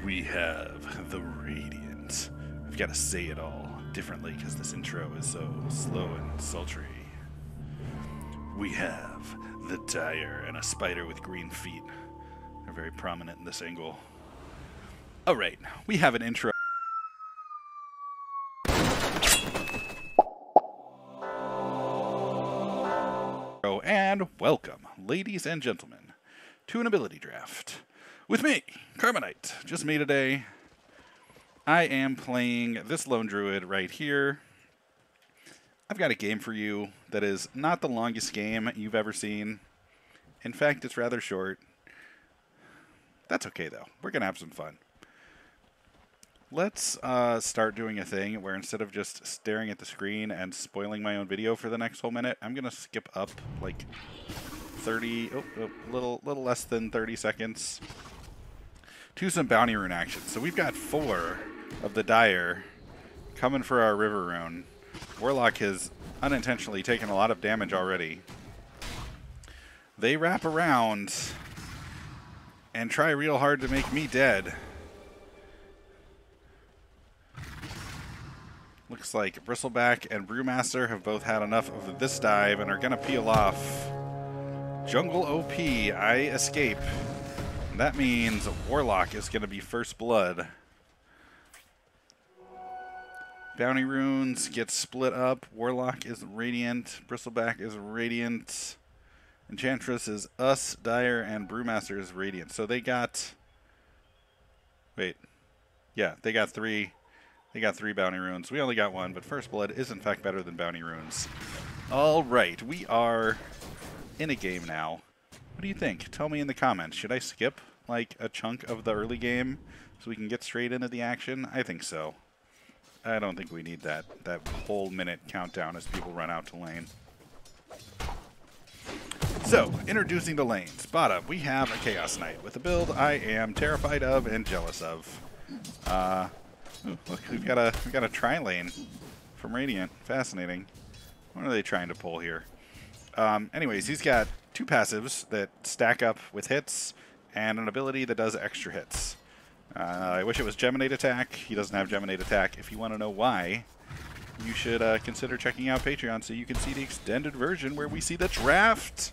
We have the Radiant. I've got to say it all differently because this intro is so slow and sultry. We have the Dire and a spider with green feet. They're very prominent in this angle. Alright, we have an intro. And welcome, ladies and gentlemen, to an ability draft. With me, Karmaknight, just me today. I am playing this lone druid right here. I've got a game for you that is not the longest game you've ever seen. In fact, it's rather short. That's okay, though. We're going to have some fun. Let's start doing a thing where instead of just staring at the screen and spoiling my own video for the next whole minute, I'm going to skip up like 30, a little less than 30 seconds to some bounty rune action. So we've got 4 of the Dire coming for our river rune. Warlock has unintentionally taken a lot of damage already. They wrap around and try real hard to make me dead. Looks like Bristleback and Brewmaster have both had enough of this dive and are going to peel off. Jungle OP, I escape. And that means Warlock is going to be first blood. Bounty runes get split up. Warlock is Radiant. Bristleback is Radiant. Enchantress is us, Dire, and Brewmaster is Radiant. So they got... Wait. Yeah, they got 3... They got 3 bounty runes. We only got 1, but first blood is in fact better than bounty runes. Alright, we are in a game now. What do you think? Tell me in the comments. Should I skip like a chunk of the early game so we can get straight into the action? I think so. I don't think we need that whole minute countdown as people run out to lane. So, introducing the lanes. Bottom, we have a Chaos Knight with a build I am terrified of and jealous of. Ooh, look, we've got a tri-lane from Radiant. Fascinating. What are they trying to pull here? Anyways, he's got 2 passives that stack up with hits and an ability that does extra hits. I wish it was Geminate Attack. He doesn't have Geminate Attack. If you want to know why, you should consider checking out Patreon so you can see the extended version where we see the draft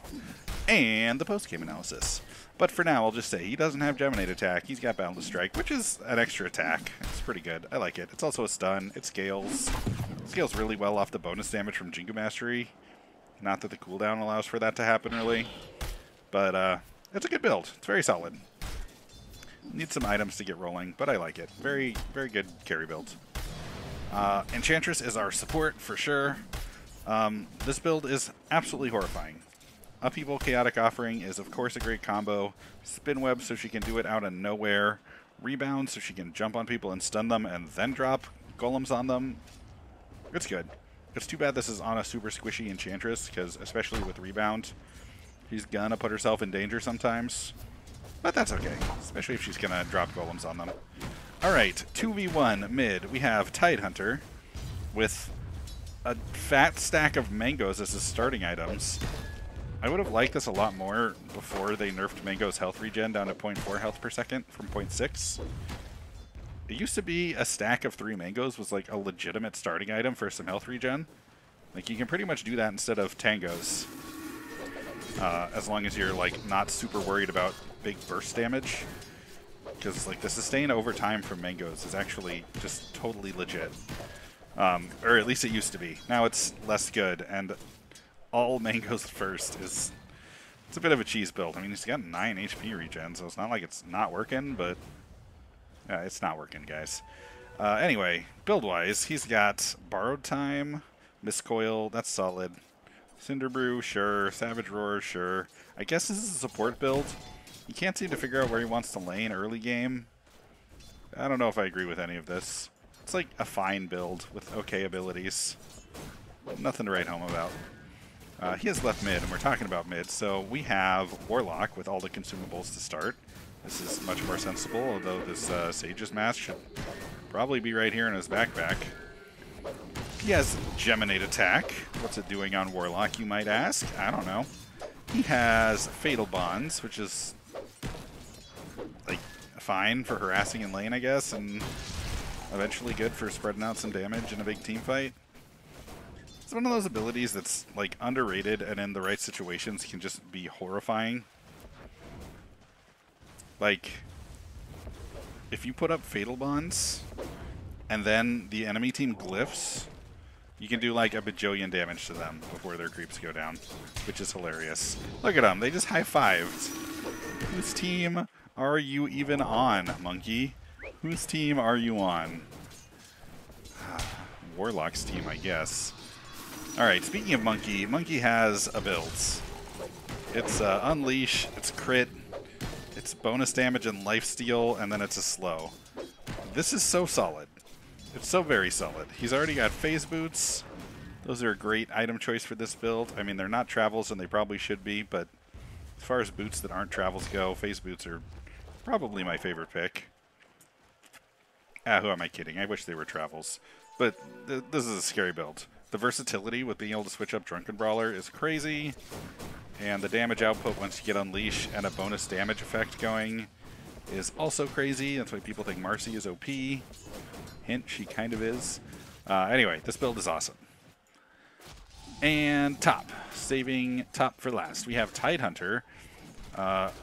and the post-game analysis. But for now, I'll just say he doesn't have Geminate Attack. He's got Boundless Strike, which is an extra attack. It's pretty good. I like it. It's also a stun. It scales. It scales really well off the bonus damage from Jingu Mastery. Not that the cooldown allows for that to happen early. But it's a good build. It's very solid. Need some items to get rolling, but I like it. Very, very good carry build. Enchantress is our support for sure. This build is absolutely horrifying. Upheaval Chaotic Offering is, of course, a great combo. Spin Web so she can do it out of nowhere. Rebound so she can jump on people and stun them and then drop golems on them. It's good. It's too bad this is on a super squishy Enchantress, because especially with Rebound, she's gonna put herself in danger sometimes. But that's okay, especially if she's gonna drop golems on them. Alright, 2v1 mid. We have Tidehunter with a fat stack of mangoes as his starting items. I would have liked this a lot more before they nerfed Mango's health regen down to 0.4 health per second from 0.6. It used to be a stack of 3 mangoes was like a legitimate starting item for some health regen. Like you can pretty much do that instead of tangos. As long as you're like not super worried about big burst damage. Because like the sustain over time from mangoes is actually just totally legit. Or at least it used to be. Now it's less good, and all mangoes first is... It's a bit of a cheese build. I mean, he's got 9 HP regen, so it's not like it's not working, but... it's not working, guys. Anyway, build-wise, he's got Borrowed Time, Miscoil, that's solid. Cinder Brew, sure. Savage Roar, sure. I guess this is a support build. He can't seem to figure out where he wants to lane early game. I don't know if I agree with any of this. It's like a fine build with okay abilities. Nothing to write home about. He has left mid, and we're talking about mid, so we have Warlock with all the consumables to start. This is much more sensible, although this Sage's Mask should probably be right here in his backpack. He has Geminate Attack. What's it doing on Warlock, you might ask? I don't know. He has Fatal Bonds, which is like fine for harassing in lane, I guess, and eventually good for spreading out some damage in a big team fight. It's one of those abilities that's like underrated and in the right situations can just be horrifying. Like, if you put up Fatal Bonds and then the enemy team glyphs, you can do like a bajillion damage to them before their creeps go down, which is hilarious. Look at them, they just high-fived. Whose team are you even on, monkey? Whose team are you on? Warlock's team, I guess. Alright, speaking of monkey, monkey has a build. It's Unleash, it's crit, it's bonus damage and lifesteal, and then it's a slow. This is so solid. It's so very solid. He's already got phase boots. Those are a great item choice for this build. I mean, they're not travels, and they probably should be, but as far as boots that aren't travels go, phase boots are probably my favorite pick. Who am I kidding? I wish they were travels. But this is a scary build. The versatility with being able to switch up Drunken Brawler is crazy. And the damage output once you get Unleash and a bonus damage effect going is also crazy. That's why people think Marcy is OP. Hint, she kind of is. Anyway, this build is awesome. And top. Saving top for last. We have Tidehunter.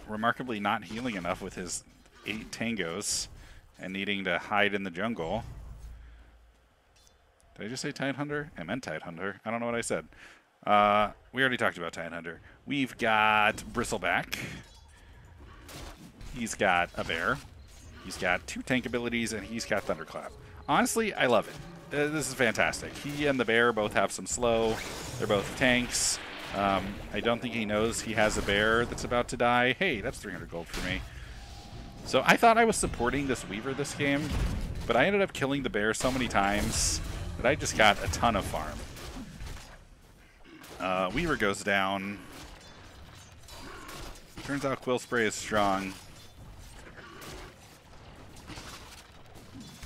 Remarkably not healing enough with his 8 tangos and needing to hide in the jungle. Did I just say Tidehunter? I meant Tidehunter. I don't know what I said. We already talked about Tidehunter. We've got Bristleback. He's got a bear. He's got 2 tank abilities, and he's got Thunderclap. Honestly, I love it. This is fantastic. He and the bear both have some slow. They're both tanks. I don't think he knows he has a bear that's about to die. Hey, that's 300 gold for me. So I thought I was supporting this Weaver this game, but I ended up killing the bear so many times that I just got a ton of farm. Weaver goes down. Turns out Quill Spray is strong.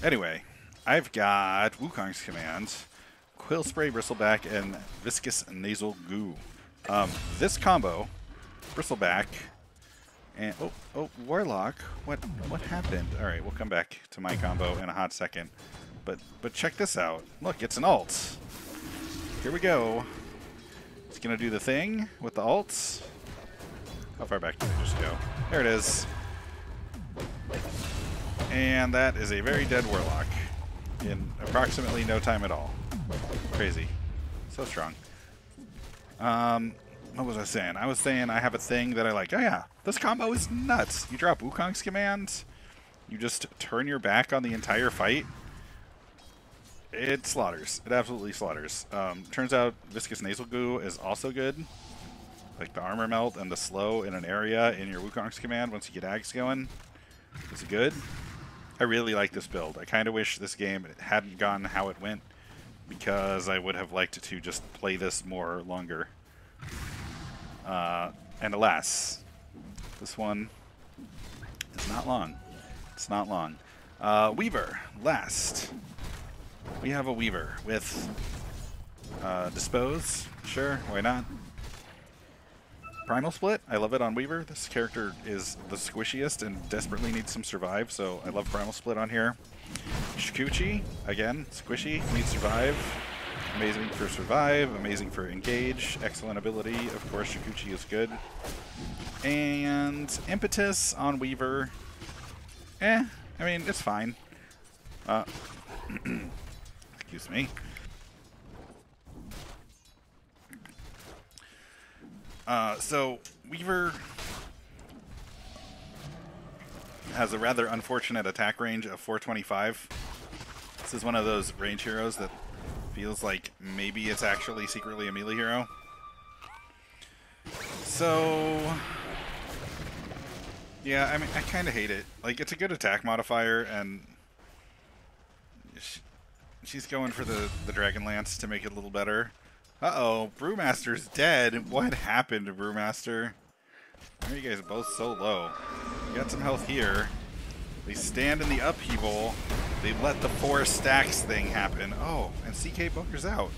Anyway, I've got Wukong's Command, Quill Spray, Bristleback, and Viscous Nasal Goo. This combo, Bristleback, and oh, Warlock. What happened? All right, we'll come back to my combo in a hot second. But check this out. Look, it's an ult. Here we go. It's gonna do the thing with the ults. How far back did I just go? There it is. And that is a very dead Warlock in approximately no time at all. Crazy. So strong. What was I saying? I was saying I have a thing that I like. Oh yeah, this combo is nuts. You drop Wukong's Command, you just turn your back on the entire fight. It slaughters. It absolutely slaughters. Turns out Viscous Nasal Goo is also good. Like the armor melt and the slow in an area in your Wukong's Command once you get Ags going is good. I really like this build. I kind of wish this game hadn't gone how it went because I would have liked to just play this more longer. And alas, this one is not long. It's not long. Weaver, last. We have a Weaver with Dispose. Sure, why not? Primal Split, I love it on Weaver. This character is the squishiest and desperately needs some survive, so I love Primal Split on here. Shikuchi, again, squishy, needs survive. Amazing for survive, amazing for engage, excellent ability. Of course, Shikuchi is good. And Impetus on Weaver. I mean, it's fine. Excuse me. So Weaver has a rather unfortunate attack range of 425. This is one of those range heroes that feels like maybe it's actually secretly a melee hero. So yeah, I mean, I kind of hate it. Like, it's a good attack modifier, and she's going for the Dragonlance to make it a little better. Uh-oh, Brewmaster's dead. What happened to Brewmaster? Why are you guys both so low? You got some health here. They stand in the upheaval. They let the 4 stacks thing happen. Oh, and CK Booker's out.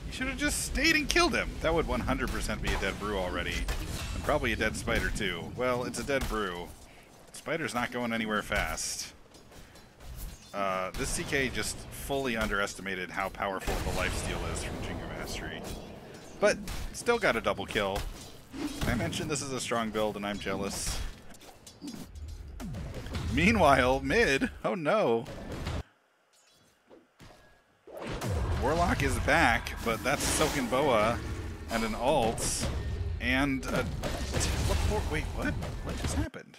You should have just stayed and killed him. That would 100% be a dead Brew already. And probably a dead Spider too. Well, it's a dead Brew. Spider's not going anywhere fast. This CK just fully underestimated how powerful the lifesteal is from Jingo Mastery. But still got a double kill. I mentioned this is a strong build and I'm jealous. Meanwhile, mid, oh no. Warlock is back, but that's Soaking Boa and an ult and a teleport. Wait, what? What just happened?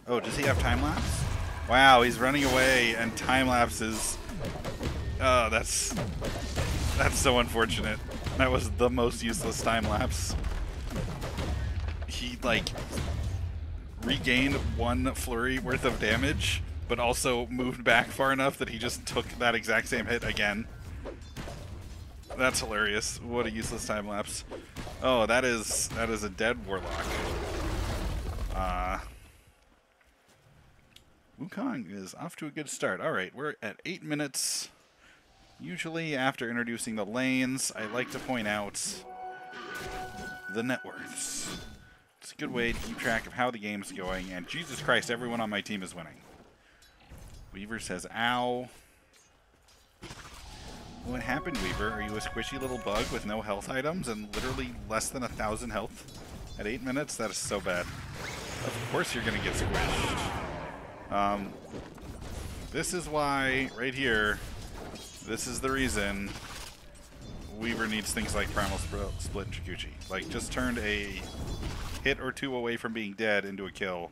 Oh, does he have time lapse? Wow, he's running away and time lapse is. Oh, that's so unfortunate. That was the most useless time lapse. He like regained one flurry worth of damage, but also moved back far enough that he just took that exact same hit again. That's hilarious. What a useless time lapse. Oh, that is a dead Warlock. Wukong is off to a good start. Alright, we're at 8 minutes. Usually after introducing the lanes, I like to point out the net worths. It's a good way to keep track of how the game's going, and Jesus Christ, everyone on my team is winning. Weaver says, ow. What happened, Weaver? Are you a squishy little bug with no health items and literally less than 1,000 health at 8 minutes? That is so bad. Of course you're going to get squished. This is why, right here, this is the reason Weaver needs things like Primal Split and Chikuchi. Like, just turned a hit or two away from being dead into a kill.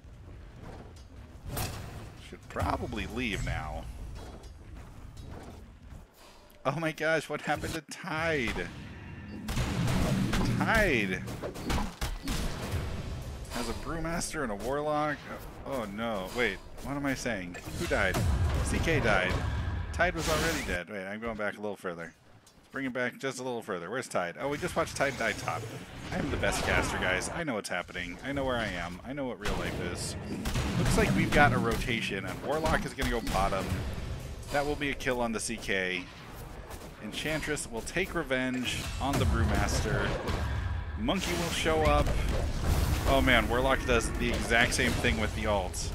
Should probably leave now. Oh my gosh, what happened to Tide? Tide has a Brewmaster and a Warlock. Oh no, wait, what am I saying? Who died? CK died. Tide was already dead. Wait, I'm going back a little further. Let's bring it back just a little further. Where's Tide? Oh, we just watched Tide die top. I am the best caster, guys. I know what's happening. I know where I am. I know what real life is. Looks like we've got a rotation, and Warlock is going to go bottom. That will be a kill on the CK. Enchantress will take revenge on the Brewmaster. Monkey will show up. Oh man, Warlock does the exact same thing with the ult,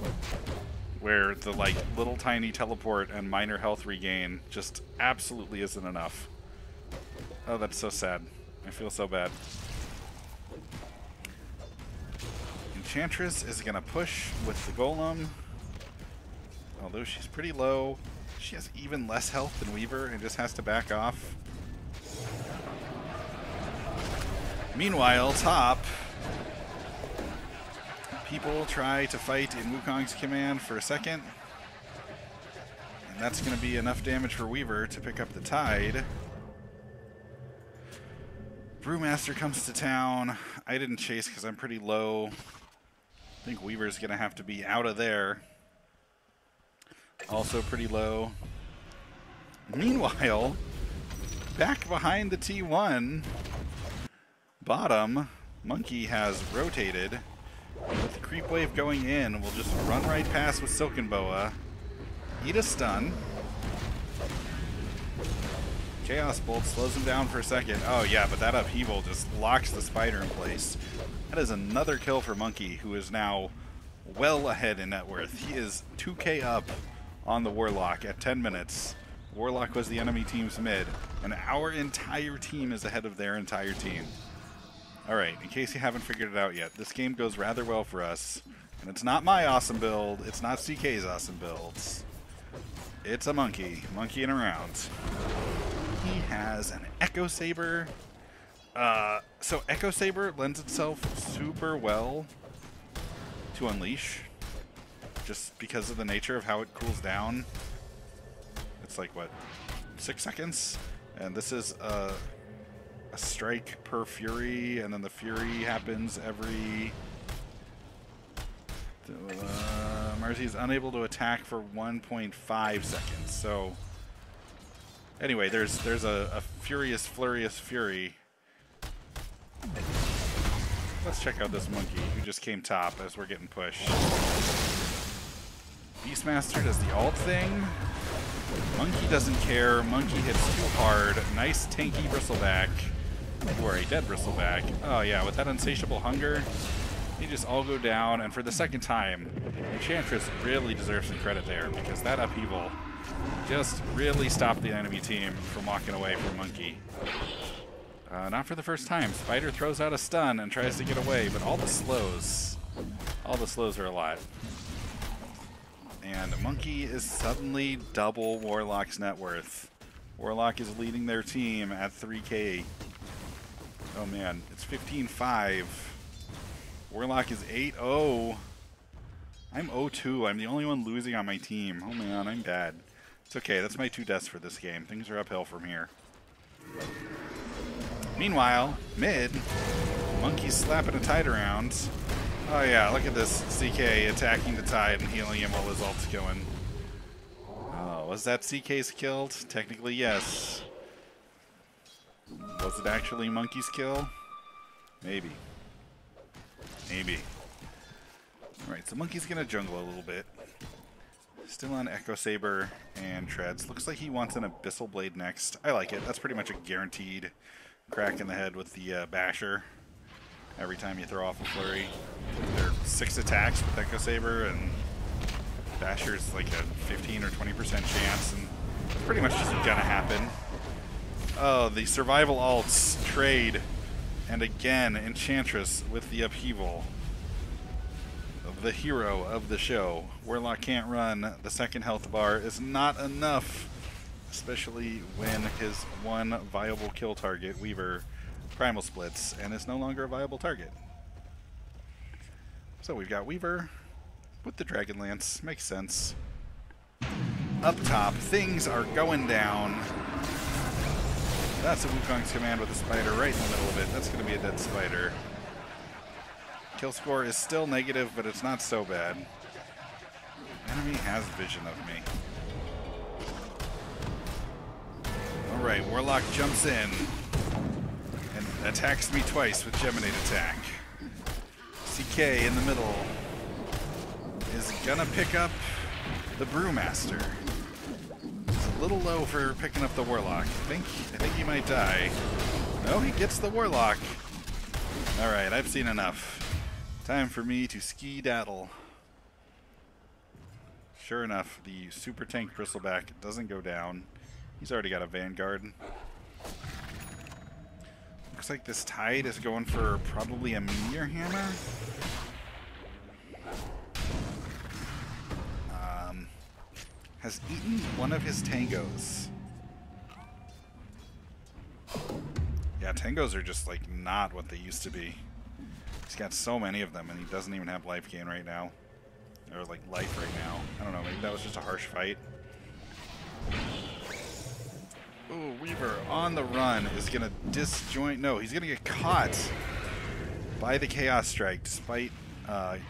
where the like little tiny teleport and minor health regain just absolutely isn't enough. Oh, that's so sad. I feel so bad. Enchantress is gonna push with the Golem. Although she's pretty low, she has even less health than Weaver and just has to back off. Meanwhile, top, people try to fight in Wukong's command for a second. And that's going to be enough damage for Weaver to pick up the Tide. Brewmaster comes to town. I didn't chase because I'm pretty low. I think Weaver's going to have to be out of there. Also pretty low. Meanwhile, back behind the T1, bottom, Monkey has rotated. With the creep wave going in, we'll just run right past with Silken Boa. Eat a stun. Chaos Bolt slows him down for a second. Oh yeah, but that upheaval just locks the spider in place. That is another kill for Monkey, who is now well ahead in net worth. He is 2k up on the Warlock at 10 minutes. Warlock was the enemy team's mid, and our entire team is ahead of their entire team. Alright, in case you haven't figured it out yet, this game goes rather well for us. And it's not my awesome build, it's not CK's awesome builds. It's a Monkey, monkeying around. He has an Echo Saber. So Echo Saber lends itself super well to Unleash, just because of the nature of how it cools down. It's like, what, 6 seconds? And this is a strike per Fury, and then the Fury happens every... Marcy is unable to attack for 1.5 seconds. So anyway, there's a Furious Fury. Let's check out this Monkey who just came top as we're getting pushed. Beastmaster does the ult thing. Monkey doesn't care. Monkey hits too hard. Nice tanky Bristleback. You are a dead Bristleback. Oh yeah, with that insatiable hunger, They just all go down, and for the second time, Enchantress really deserves some credit there, because that upheaval just really stopped the enemy team from walking away from Monkey. Not for the first time. Spider throws out a stun and tries to get away, but all the slows are alive. And Monkey is suddenly double Warlock's net worth. Warlock is leading their team at 3K. Oh man, it's 15-5. Warlock is 8-0. I'm 0-2. I'm the only one losing on my team. Oh man, I'm bad. It's okay, that's my 2 deaths for this game. Things are uphill from here. Meanwhile, mid, Monkey's slapping a Tide around. Oh yeah, look at this CK attacking the Tide and healing him while his ult's going. Oh, was that CK's killed? Technically, yes. Was it actually Monkey's kill? Maybe. Maybe. Alright, so Monkey's gonna jungle a little bit. Still on Echo Saber and Treads. Looks like he wants an Abyssal Blade next. I like it. That's pretty much a guaranteed crack in the head with the Basher. Every time you throw off a flurry. There are 6 attacks with Echo Saber, and Basher's like a 15 or 20% chance, and it's pretty much just gonna happen. Oh, the survival alts trade, and again Enchantress with the upheaval. The hero of the show. Warlock can't run. The second health bar is not enough, especially when his one viable kill target, Weaver, primal splits and is no longer a viable target. So we've got Weaver with the Dragonlance. Makes sense. Up top, things are going down. That's a Wukong's command with a spider right in the middle of it. That's going to be a dead spider. Kill score is still negative, but it's not so bad. Enemy has vision of me. Alright, Warlock jumps in and attacks me twice with Geminate attack. CK in the middle is gonna pick up the Brewmaster. It's a little low for picking up the Warlock. I think he might die. No, he gets the Warlock. Alright, I've seen enough. Time for me to ski-daddle. Sure enough, the super tank Bristleback doesn't go down. He's already got a Vanguard. Looks like this Tide is going for probably a Meteor Hammer. Has eaten one of his Tangos. Yeah, Tangos are just like not what they used to be. He's got so many of them, and he doesn't even have life gain right now. Or, like, life right now. I don't know, maybe that was just a harsh fight. Ooh, Weaver on the run is going to disjoint. No, he's going to get caught by the Chaos Strike, despite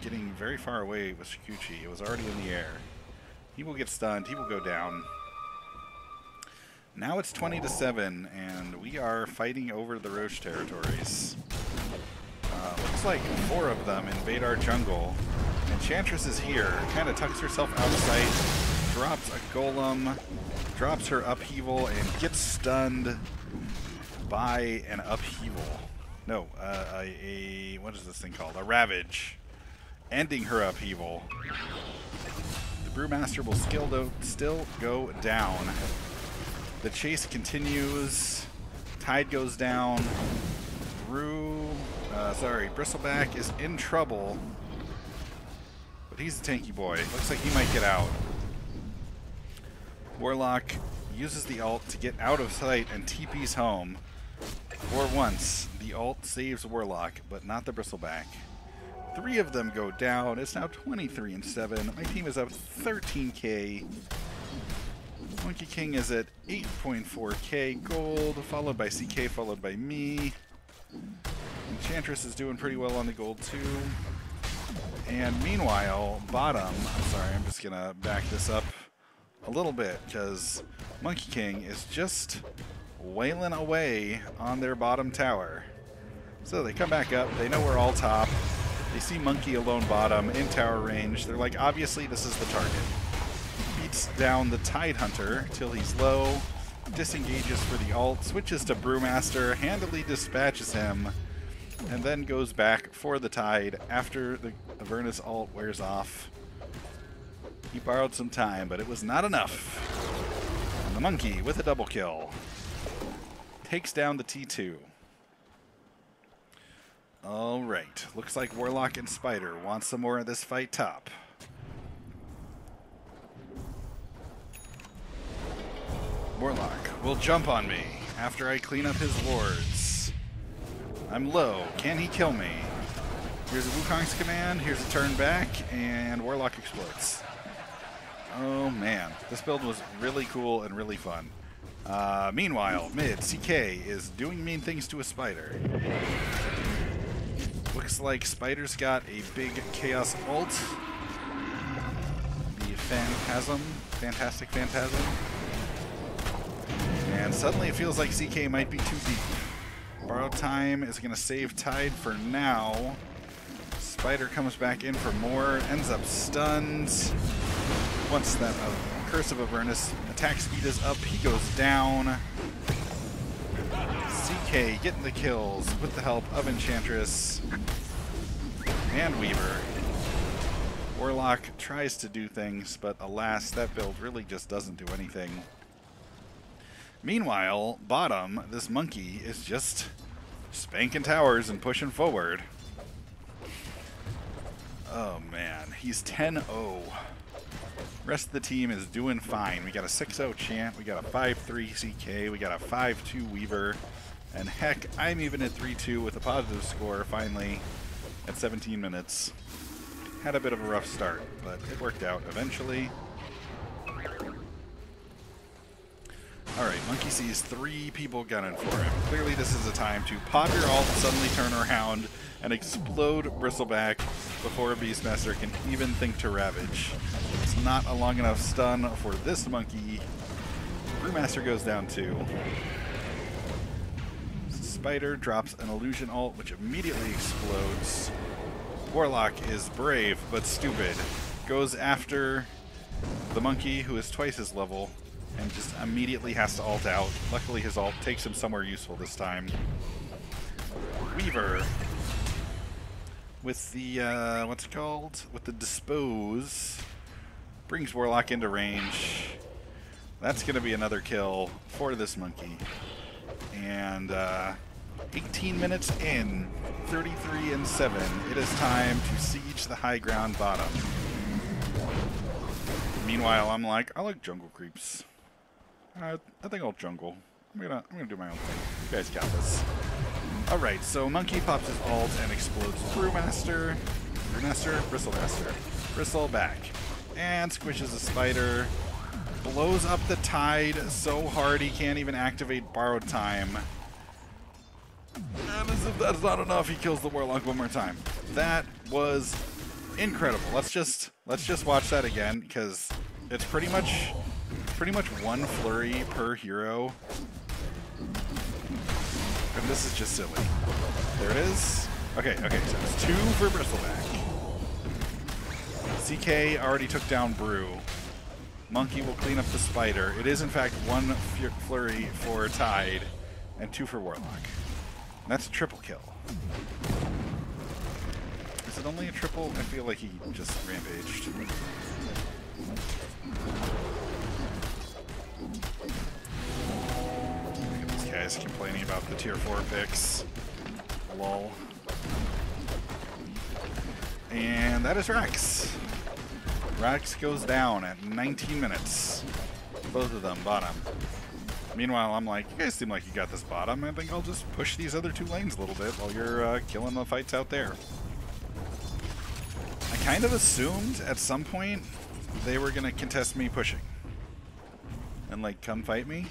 getting very far away with Shikuchi. It was already in the air. He will get stunned. He will go down. Now it's 20-7, and we are fighting over the Roche territories. Looks like 4 of them invade our jungle. Enchantress is here, kind of tucks herself out of sight, drops a golem, drops her upheaval, and gets stunned by an upheaval. No, what is this thing called? A Ravage, ending her upheaval. The Brewmaster will still go down. The chase continues. Tide goes down. Bristleback is in trouble. But he's a tanky boy. Looks like he might get out. Warlock uses the ult to get out of sight and TP's home. For once, the ult saves Warlock, but not the Bristleback. 3 of them go down. It's now 23-7. My team is up 13k. Monkey King is at 8.4k gold, followed by CK, followed by me. Enchantress is doing pretty well on the gold too. And meanwhile, bottom, I'm sorry, I'm just gonna back this up a little bit because Monkey King is just wailing away on their bottom tower. So they come back up, they know we're all top. They see Monkey alone bottom in tower range. They're like, obviously this is the target. Beats down the Tide Hunter till he's low, disengages for the ult, switches to Brewmaster, handily dispatches him, and then goes back for the Tide after the Avernus ult wears off. He borrowed some time, but it was not enough. And the Monkey, with a double kill, takes down the T2. Alright, looks like Warlock and Spider want some more of this fight top. Warlock will jump on me after I clean up his wards. I'm low. Can he kill me? Here's a Wukong's command, here's a turn back, and Warlock explodes. Oh man, this build was really cool and really fun. Meanwhile, mid, CK is doing mean things to a Spider. Looks like Spider's got a big Chaos ult. The Fantastic Phantasm. And suddenly it feels like CK might be too deep. Borrowed time is going to save Tide for now. Spider comes back in for more, ends up stunned. Once that Curse of Avernus attack speed is up, he goes down. CK getting the kills with the help of Enchantress and Weaver. Warlock tries to do things, but alas, that build really just doesn't do anything. Meanwhile, bottom, this Monkey is just spanking towers and pushing forward. Oh man, he's 10-0. Rest of the team is doing fine. We got a 6-0 Chant, we got a 5-3 CK, we got a 5-2 Weaver, and heck, I'm even at 3-2 with a positive score finally at 17 minutes. Had a bit of a rough start, but it worked out eventually. Alright, Monkey sees 3 people gunning for him. Clearly this is a time to pop your ult, suddenly turn around, and explode Bristleback before a Beastmaster can even think to Ravage. It's not a long enough stun for this Monkey. Brewmaster goes down too. Spider drops an illusion ult, which immediately explodes. Warlock is brave, but stupid. Goes after the Monkey, who is twice his level, and just immediately has to ult out. Luckily his ult takes him somewhere useful this time. Weaver, with the, what's it called? With the Dispose, brings Warlock into range. That's going to be another kill for this Monkey. And 18 minutes in, 33-7, it is time to siege the high ground bottom. Meanwhile, I'm like, I like jungle creeps. I think I'll jungle. I'm gonna do my own thing. You guys got this. Alright, so Monkey pops his ult and explodes Brewmaster. Bristleback. Bristle back. And squishes a Spider. Blows up the Tide so hard he can't even activate Borrowed Time. And as if that's not enough, he kills the Warlock one more time. That was incredible. Let's just watch that again, because it's pretty much one flurry per hero. And this is just silly. There it is. Okay, so it's 2 for Bristleback. CK already took down Brew. Monkey will clean up the Spider. It is in fact 1 flurry for Tide and 2 for Warlock. And that's a triple kill. Is it only a triple? I feel like he just rampaged. Look at these guys complaining about the tier 4 picks. Lol. And that is Rex. Rex goes down at 19 minutes. Both of them bottom. Meanwhile, I'm like, you guys seem like you got this bottom. I think I'll just push these other 2 lanes a little bit while you're killing the fights out there. I kind of assumed at some point they were going to contest me pushing. And like, come fight me.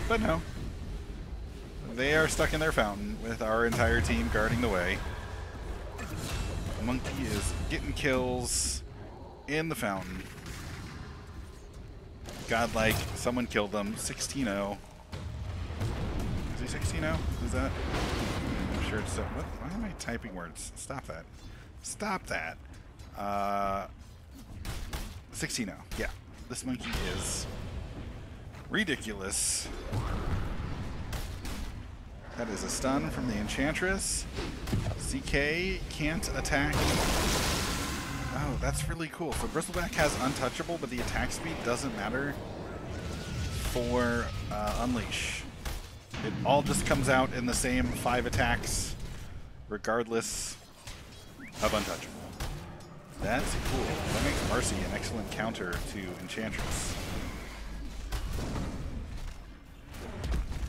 But no. They are stuck in their fountain with our entire team guarding the way. Monkey is getting kills in the fountain. Godlike, someone killed them. 16-0. Is he 16-0? Is that? I'm sure it's so. What? Why am I typing words? Stop that. Stop that. 16-0. Yeah. This Monkey is ridiculous. That is a stun from the Enchantress. CK can't attack. Oh, that's really cool. So Bristleback has Untouchable, but the attack speed doesn't matter for Unleash. It all just comes out in the same 5 attacks, regardless of Untouchable. That's cool. That makes Marcy an excellent counter to Enchantress.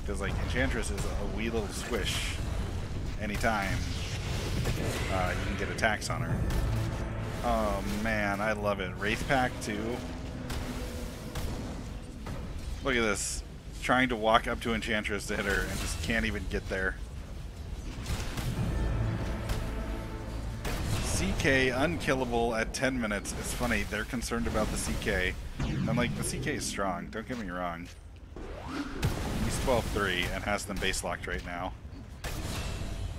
Because, like, Enchantress is a wee little squish anytime you can get attacks on her. Oh, man, I love it. Wraith Pack, too. Look at this. Trying to walk up to Enchantress to hit her and just can't even get there. CK unkillable at 10 minutes. It's funny, they're concerned about the CK. I'm like, the CK is strong, don't get me wrong. He's 12-3 and has them base locked right now.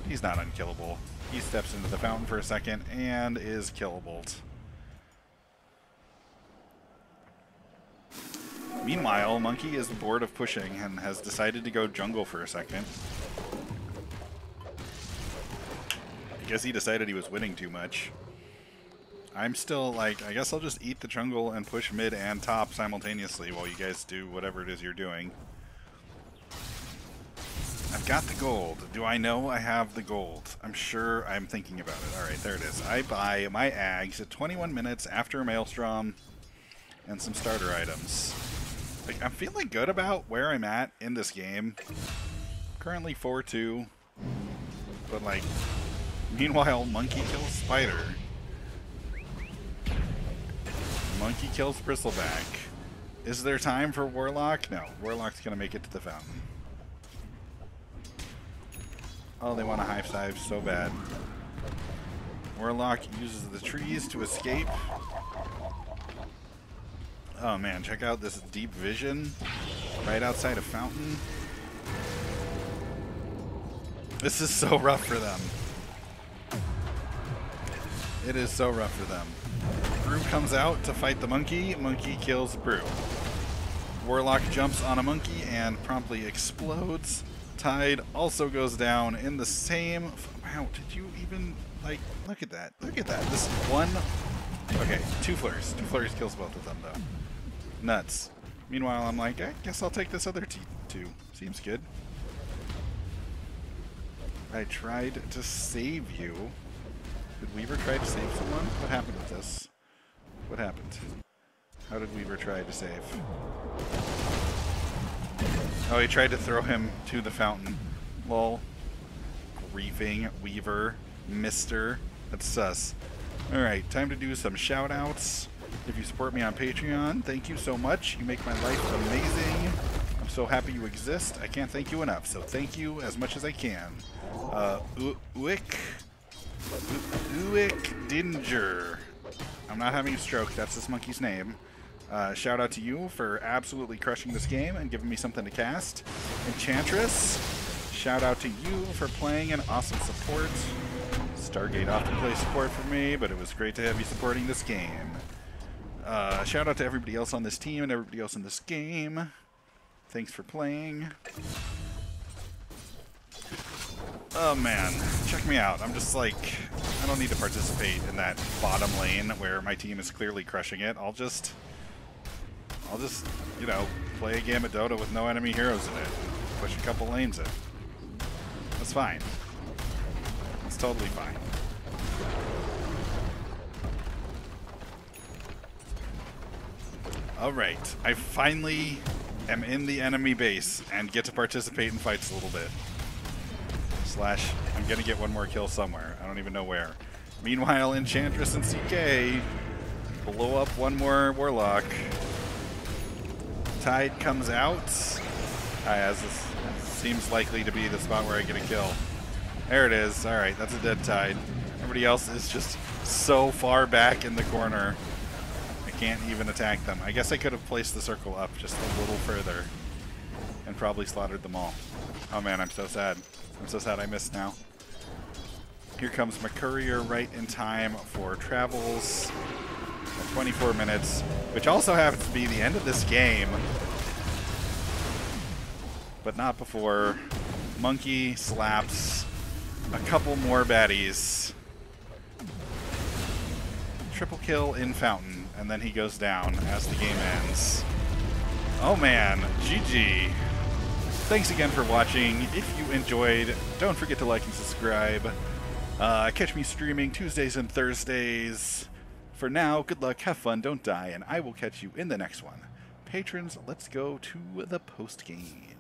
He's not unkillable. He steps into the fountain for a second and is killable. Meanwhile, Monkey is bored of pushing and has decided to go jungle for a second. I guess he decided he was winning too much. I'm still like, I guess I'll just eat the jungle and push mid and top simultaneously while you guys do whatever it is you're doing. I've got the gold. Do I know I have the gold? I'm sure I'm thinking about it. Alright, there it is. I buy my Ags at 21 minutes after Maelstrom and some starter items. Like, I'm feeling good about where I'm at in this game. Currently 4-2. But, like, meanwhile, Monkey kills Spider. Monkey kills Bristleback. Is there time for Warlock? No. Warlock's going to make it to the fountain. Oh, they want a high dive so bad. Warlock uses the trees to escape. Oh man, check out this deep vision right outside a fountain. This is so rough for them. It is so rough for them. Brew comes out to fight the monkey. Monkey kills Brew. Warlock jumps on a monkey and promptly explodes. Tide also goes down in the same... Wow, did you even... Like, look at that. Look at that. This one... Okay, 2 flurries. 2 flurries kills both of them, though. Nuts. Meanwhile, I'm like, I guess I'll take this other T2. Seems good. I tried to save you. Did Weaver try to save someone? What happened with this? What happened? How did Weaver try to save? Oh, he tried to throw him to the fountain. Lol. Griefing Weaver. Mister. That's sus. Alright, time to do some shout-outs. If you support me on Patreon, thank you so much. You make my life amazing. I'm so happy you exist. I can't thank you enough, so thank you as much as I can. Uick Dinger. I'm not having a stroke, that's this monkey's name. Shout out to you for absolutely crushing this game and giving me something to cast. Enchantress, shout out to you for playing an awesome support. Stargate often plays support for me, but it was great to have you supporting this game. Shout out to everybody else on this team and everybody else in this game. Thanks for playing. Oh man, check me out. I'm just like, I don't need to participate in that bottom lane where my team is clearly crushing it. I'll just, you know, play a game of Dota with no enemy heroes in it. Push a couple lanes in. That's fine. That's totally fine. Alright, I finally am in the enemy base and get to participate in fights a little bit. Slash, I'm gonna get one more kill somewhere. I don't even know where. Meanwhile, Enchantress and CK blow up one more Warlock. Tide comes out. As this seems likely to be the spot where I get a kill. There it is. Alright, that's a dead Tide. Everybody else is just so far back in the corner. I can't even attack them. I guess I could have placed the circle up just a little further and probably slaughtered them all. Oh man, I'm so sad. I'm so sad I missed now. Here comes my courier right in time for travels at 24 minutes, which also happens to be the end of this game, but not before Monkey slaps a couple more baddies. Triple kill in Fountain, and then he goes down as the game ends. Oh man, GG. Thanks again for watching. If you enjoyed, don't forget to like and subscribe. Catch me streaming Tuesdays and Thursdays. For now, good luck, have fun, don't die, and I will catch you in the next one. Patrons, let's go to the post-game.